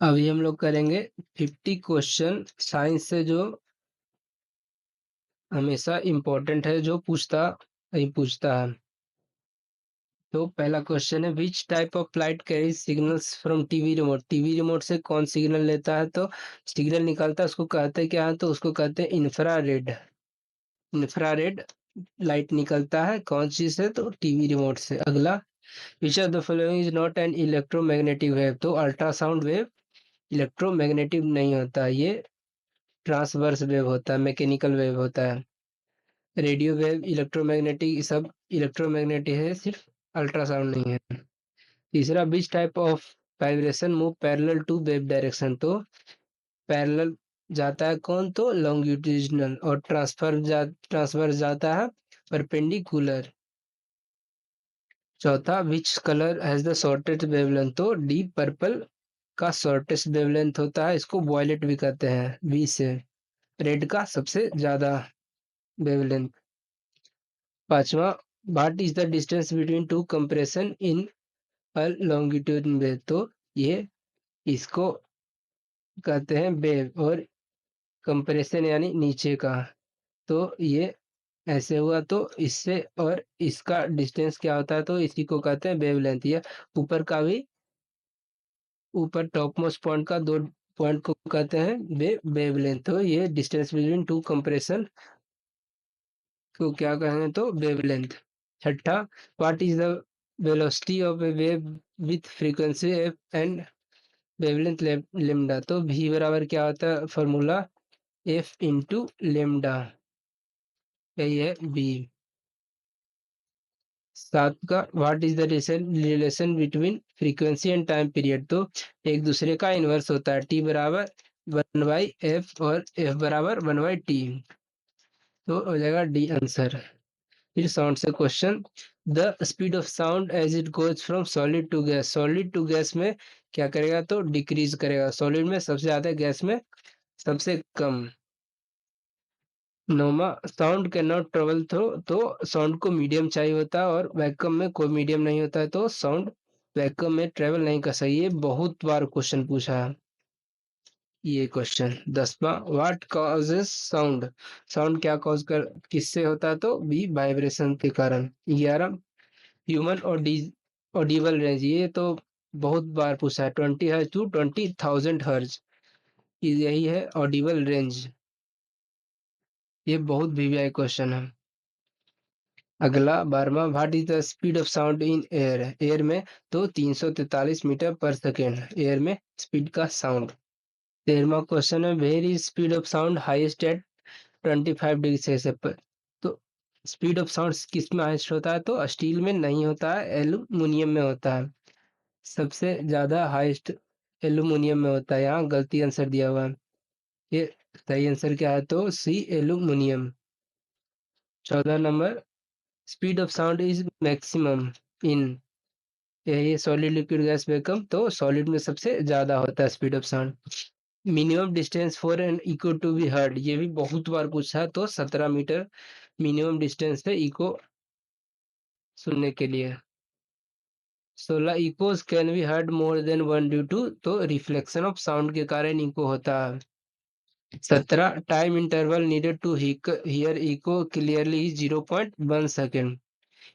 अभी हम लोग करेंगे 50 क्वेश्चन साइंस से जो हमेशा इम्पोर्टेंट है, जो पूछता है। तो पहला क्वेश्चन है, विच type of light carries signals from TV remote. TV remote से कौन सिग्नल लेता है? तो सिग्नल निकालता है, उसको कहते हैं क्या है? तो उसको कहते हैं इंफ्रारेड। इंफ्रारेड लाइट निकलता है कौन चीज से? तो टीवी रिमोट से। अगला, which of the following is not an electromagnetic wave. तो अल्ट्रासाउंड वेव इलेक्ट्रोमैग्नेटिक नहीं होता, ये ट्रांसवर्स वेव होता है, मैकेनिकल वेव होता है। रेडियो वेव इलेक्ट्रोमैग्नेटिक, सब इलेक्ट्रोमैग्नेटिक है, सिर्फ अल्ट्रासाउंड नहीं है। तीसरा, which type of vibration move parallel to wave direction. तो पैरेलल जाता है कौन? तो लॉन्गिट्यूडिनल। और ट्रांसवर्स जाता है परपेंडिकुलर। चौथा, which colour has the shortest wavelength. तो डीप पर्पल का शॉर्टेस्ट वेवलेंथ होता है, इसको वॉयलेट भी कहते हैं, बी से। रेड का सबसे ज्यादा वेवलेंथ। पांचवा, what is the distance between two compression in a longitude wave. तो ये इसको कहते हैं वेव, और कंप्रेशन यानी नीचे का। तो ये ऐसे हुआ, तो इससे और इसका डिस्टेंस क्या होता है? तो इसी को कहते हैं वेवलेंथ। या ऊपर का भी, ऊपर टॉप मोस्ट पॉइंट का दो पॉइंट को कहते हैं वेवलेंथ। तो ये डिस्टेंस बिटवीन टू कंप्रेशन को क्या कहेंगे? तो वेवलेंथ। छठा, what is the velocity of A wave with frequency F and wavelength lambda. तो v बराबर क्या होता है? फॉर्मूला एफ इंटू लेमडा, यही है v। सात का, what is the relation between frequency and time period. तो एक दूसरे का इनवर्स होता है, t बराबर 1/f और f बराबर 1/t। तो हो जाएगा डी आंसर। फिर साउंड से question, the speed of sound as it goes from solid to gas. Solid to gas में क्या करेगा? तो डिक्रीज करेगा। सॉलिड में सबसे ज्यादा, गैस में सबसे कम। नौमा, sound can not travel through. तो साउंड को मीडियम चाहिए होता है, और वैक्यूम में कोई मीडियम नहीं होता है, तो साउंड वैक्यूम में ट्रेवल नहीं कर सकती। ये बहुत बार क्वेश्चन पूछा है ये क्वेश्चन। 10वां, व्हाट कॉजेस साउंड। साउंड क्या कॉज कर, किससे होता है? तो बी, वाइब्रेशन के कारण। 11, ह्यूमन ऑडिबल रेंज। ये तो बहुत बार पूछा है, 20 हर्ज टू 20,000 हर्ज, यही है ऑडिबल रेंज। ये बहुत वीवीआई क्वेश्चन है। अगला 12वां, what is the speed of sound in air. Air में तो 343 मीटर पर सेकेंड, एयर में स्पीड का साउंड। 13वां क्वेश्चन है, where is speed of sound highest at 25 degree Celsius पर। तो स्पीड ऑफ साउंड किस में हाईएस्ट होता है? तो स्टील में नहीं होता है, एल्यूमिनियम में होता है। सबसे ज्यादा हाईएस्ट एल्यूमिनियम में होता है। यहाँ गलती आंसर दिया हुआ है, ये सही आंसर क्या है? तो C, aluminium. 14 number, speed of sound is maximum in, ये सॉलिड लिक्विड गैस वैक्यूम। तो सॉलिड में सबसे ज्यादा होता है speed of sound. Minimum distance for an echo to be heard, ये भी बहुत बार पूछा है। तो 17 मीटर मिनिमम डिस्टेंस है इको सुनने के लिए। 16, echoes can be heard more than one due to. तो रिफ्लेक्शन ऑफ साउंड के कारण इको होता है। 17, time interval needed to hear echo clearly 0.1 second.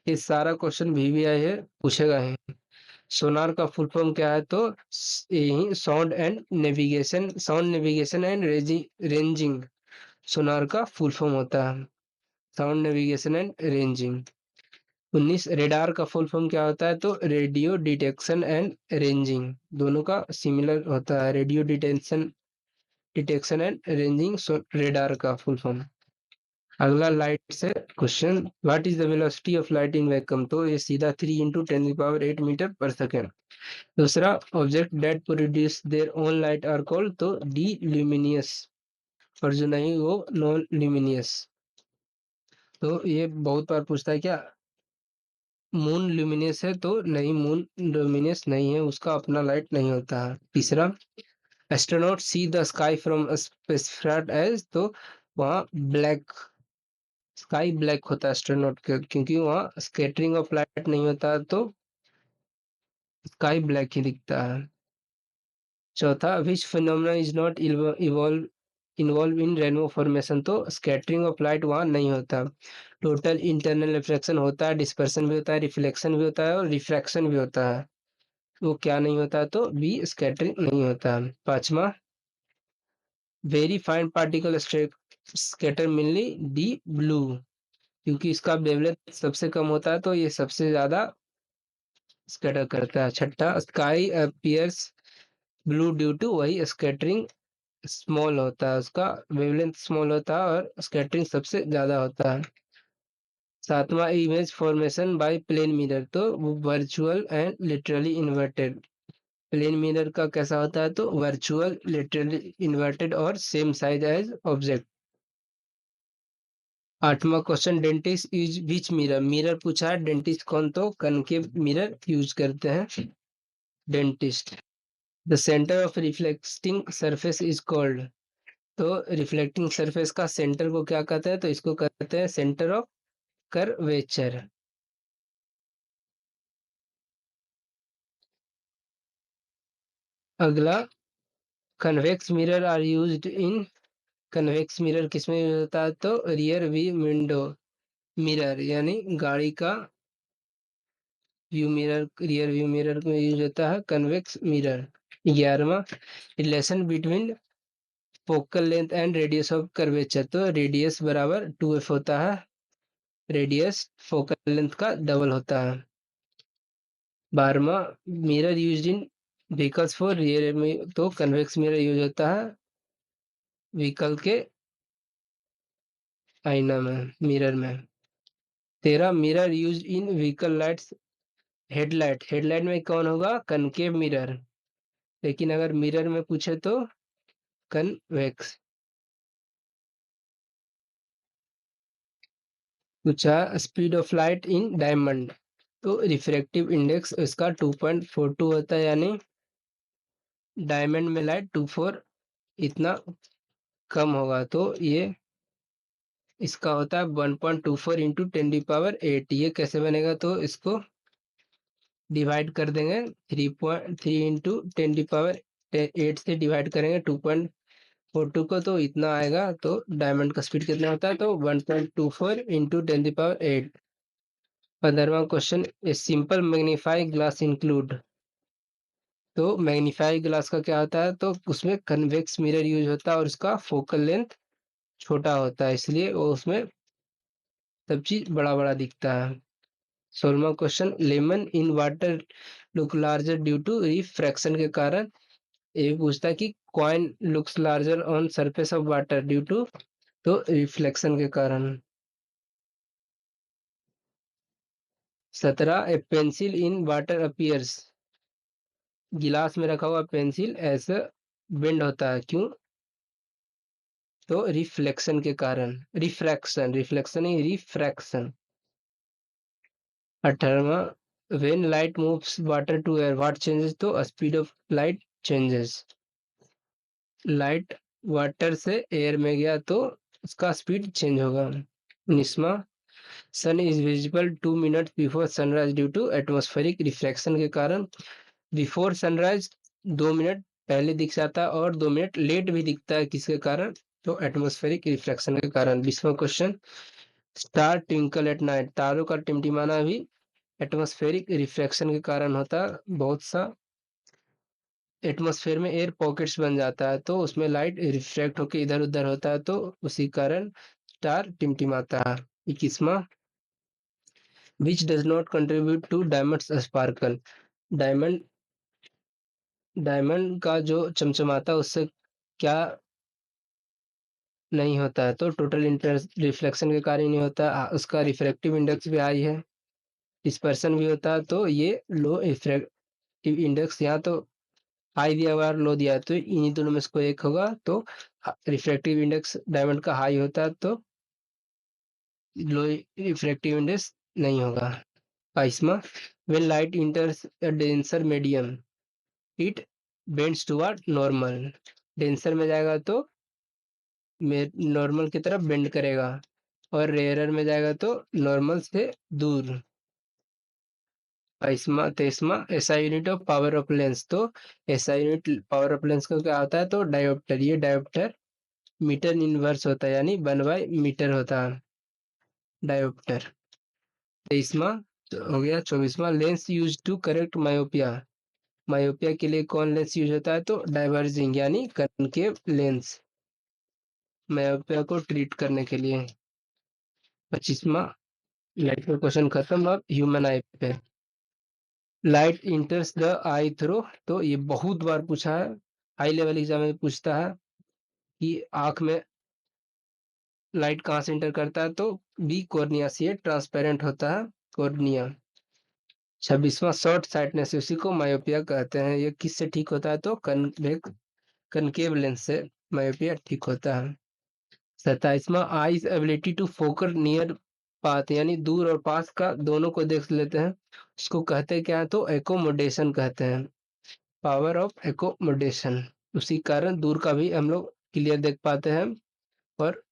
ये सारा क्वेश्चन वीवीआई है, पूछेगा ही। सोनार का फुल फॉर्म क्या है? तो यही sound navigation and ranging sonar का फुल फॉर्म होता है, sound navigation and ranging. 19, radar का फुल फॉर्म क्या होता है? तो रेडियो डिटेक्शन एंड रेंजिंग, दोनों का सिमिलर होता है, radio detection and ranging, radar का फुल फॉर्म। अगला लाइट से question, what is the velocity of light in vacuum. तो ये सीधा 3 × 10⁸ मीटर पर सेकेंड। दूसरा, object that produce their own light are called. तो डी, ल्यूमिनियस, और जो नहीं वो नॉन ल्यूमिनियस। तो ये बहुत बार पूछता है क्या, मून ल्यूमिनियस है? तो नहीं, मून ल्यूमिनियस नहीं है, उसका अपना लाइट नहीं होता है। तीसरा, astronaut see the sky from spacecraft as. तो वहाँ ब्लैक, स्काई ब्लैक होता है एस्ट्रोनॉट के, क्योंकि वहाँ स्कैटरिंग ऑफ लाइट नहीं होता है, तो स्काई ब्लैक ही दिखता है। चौथा, which phenomena is not involve in rainbow formation, तो स्कैटरिंग ऑफ लाइट वहाँ नहीं होता। टोटल इंटरनल रिफ्लेक्शन होता है, डिस्पर्सन भी होता है, रिफ्लेक्शन भी होता है और रिफ्रैक्शन भी होता है। वो क्या नहीं होता, तो बी स्कैटरिंग नहीं होता। पांचवा, very fine particle scatter mainly the blue, क्योंकि इसका वेवलेंथ सबसे कम होता है तो ये सबसे ज्यादा स्कैटर करता है। छठा, sky appears blue due to, वही स्कैटरिंग स्मॉल होता है, उसका वेवलेंथ स्मॉल होता है और स्कैटरिंग सबसे ज्यादा होता है। सातवां, image formation by plane mirror, तो virtual and literally inverted. Plane mirror का कैसा होता है, तो वर्चुअल, लिटरली इन्वर्टेड और सेम साइज एज ऑब्जेक्ट। आठवां question, dentist use which mirror, mirror पूछा है, डेंटिस्ट कौन, तो कनकेव मिरर यूज करते हैं dentist. The centre of reflecting surface is called, तो रिफ्लेक्टिंग सरफेस का सेंटर को क्या कहते हैं, तो इसको कहते हैं सेंटर ऑफ कर्वेचर। अगला, convex mirror are used in, convex mirror किसमें यूज होता है, तो रियर व्यू विंडो मिरर, यानी गाड़ी का view mirror, rear view mirror में यूज होता है कन्वेक्स मिरर। 11वां, relation between focal length and radius of curvature, तो रेडियस बराबर 2f होता है, रेडियस फोकल लेंथ का डबल होता है। 12वां, mirror used in vehicles for rear में, तो कन्वेक्स मिरर यूज होता है व्हीकल के आईना में, मिरर में। 13, मिरर यूज्ड इन व्हीकल लाइट्स, हेडलाइट, हेडलाइट में कौन होगा, कनकेव मिरर, लेकिन अगर मिरर में पूछे तो कन्वेक्स। पूछा speed of light in diamond, तो रिफ्रैक्टिव इंडेक्स इसका 2.42 होता है, यानी डायमंड में लाइट 24 इतना कम होगा, तो ये इसका होता है 1.24 इंटू 10⁸ ये कैसे बनेगा, तो इसको डिवाइड कर देंगे 3.3 इंटू 10⁸8 से डिवाइड करेंगे 2.42 को, तो इतना आएगा। तो डायमंड का स्पीड कितना होता है, तो 1.24 इंटू 10⁸8। 15वां question, a simple magnifying glass include, तो मैग्नीफाइंग ग्लास का क्या होता है, तो उसमें कन्वेक्स मिरर यूज होता है और उसका फोकल लेंथ छोटा होता है, इसलिए वो उसमें सब चीज बड़ा बड़ा दिखता है। 16वां question, lemon in water look larger due to refraction के कारण, ये भी पूछता है कि coin looks larger on surface of water due to, तो रिफ्लेक्शन के कारण। 17, a pencil in water appears, गिलास में रखा हुआ पेंसिल ऐसे बेंड होता है, क्यों, तो रिफ्लेक्शन के कारण, रिफ्रैक्शन, रिफ्लेक्शन नहीं रिफ्रैक्शन। 18वां, when light moves water to air what changes, तो speed of light changes, light water से एयर में गया तो उसका स्पीड चेंज होगा। 19वां, sun is visible 2 minute before sunrise due to atmospheric refraction के कारण, बिफोर सनराइज 2 मिनट पहले दिख जाता है और 2 मिनट लेट भी दिखता है, किसके कारण, तो एटमॉस्फेरिक रिफ्रैक्शन के कारण। 20वां question, star twinkle at night, तारों का टिमटिमाना भी एटमॉस्फेरिक रिफ्रैक्शन के कारण होता है, बहुत सा एटमॉस्फेयर में एयर पॉकेट्स बन जाता है तो उसमें लाइट रिफ्रैक्ट होकर इधर उधर होता है, तो उसी कारण स्टार टिमटिमाता है। 21वां, which does not contribute to diamonds sparkle, diamond, diamond का जो चमचमाता है उससे क्या नहीं होता है, तो टोटल इंटर रिफ्लेक्शन के कारण ही नहीं होता, उसका रिफ्रैक्टिव इंडेक्स भी हाई है, डिस्पर्सन भी होता है, तो ये लो रिफ्रैक्टिव इंडेक्स, यहाँ तो हाई दिया हुआ है और लो दिया है, तो इन्हीं दोनों में से कोई एक होगा, तो रिफ्रैक्टिव इंडेक्स डायमंड का हाई होता है, तो लो रिफ्रैक्टिव इंडेक्स नहीं होगा। 22वां, when light enters a denser medium it bends toward normal, denser में जाएगा तो नॉर्मल की तरफ बेंड करेगा और रेयरर में जाएगा तो नॉर्मल से दूर। 22वां SI unit of power of lens. तो SI unit power of lens का क्या होता है? तो डायोप्टर। ये डायोप्टर मीटर इनवर्स होता है, यानी 1/मीटर होता है डायोप्टर। 23वां हो गया। 24वां lens use to correct myopia. Myopia के लिए कौन लेंस यूज होता है? तो डाइवर्जिंग यानी कनकेव लेंस, मायोपिया को ट्रीट करने के लिए। 25वां लाइट का क्वेश्चन खत्म। अब ह्यूमन आई पे। Light इंटर्स the I through. तो ये बहुत बार पूछा है, हाई लेवल एग्जाम में पूछता है कि आंख में लाइट कहाँ से इंटर करता है? तो बी कॉर्निया से। ये ट्रांसपेरेंट होता है कॉर्निया। 26वां शॉर्ट साइटनेस, उसी को मायोपिया कहते हैं। ये किससे ठीक होता है? तो कनकेव लेंस से मायोपिया ठीक होता है। 27वां eye's ability to focus near path, यानी दूर और पास का दोनों को देख लेते हैं, उसको कहते क्या है? तो एकोमोडेशन कहते हैं, पावर ऑफ एकोमोडेशन। उसी कारण दूर का भी हम लोग क्लियर देख पाते हैं और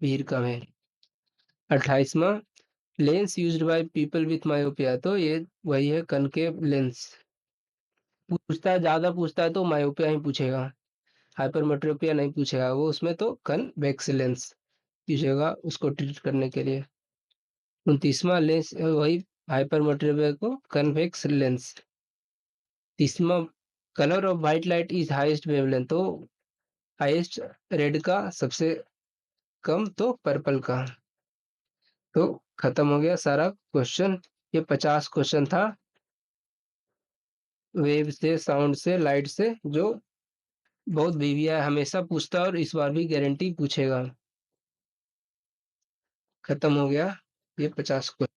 भीड़ का भी। 28वां lens used by people with myopia. तो ये वही है कनकेव लेंस। पूछता है, ज्यादा पूछता है तो मायोपिया ही पूछेगा, हाइपरमेट्रोपिया नहीं पूछेगा वो। उसमें तो कन्वेक्स लेंस पूछेगा उसको ट्रीट करने के लिए। 29वां लेंस वही हाइपरमेट्रोपिया को कन्वेक्स लेंस। 30वां colour of white light is highest wavelength. तो हाईएस्ट रेड का, सबसे कम तो पर्पल का। तो खत्म हो गया सारा क्वेश्चन। ये 50 क्वेश्चन था वेव से, साउंड से, लाइट से, जो बहुत बीविया है, हमेशा पूछता है और इस बार भी गारंटी पूछेगा। खत्म हो गया ये 50 क्वेश्चन।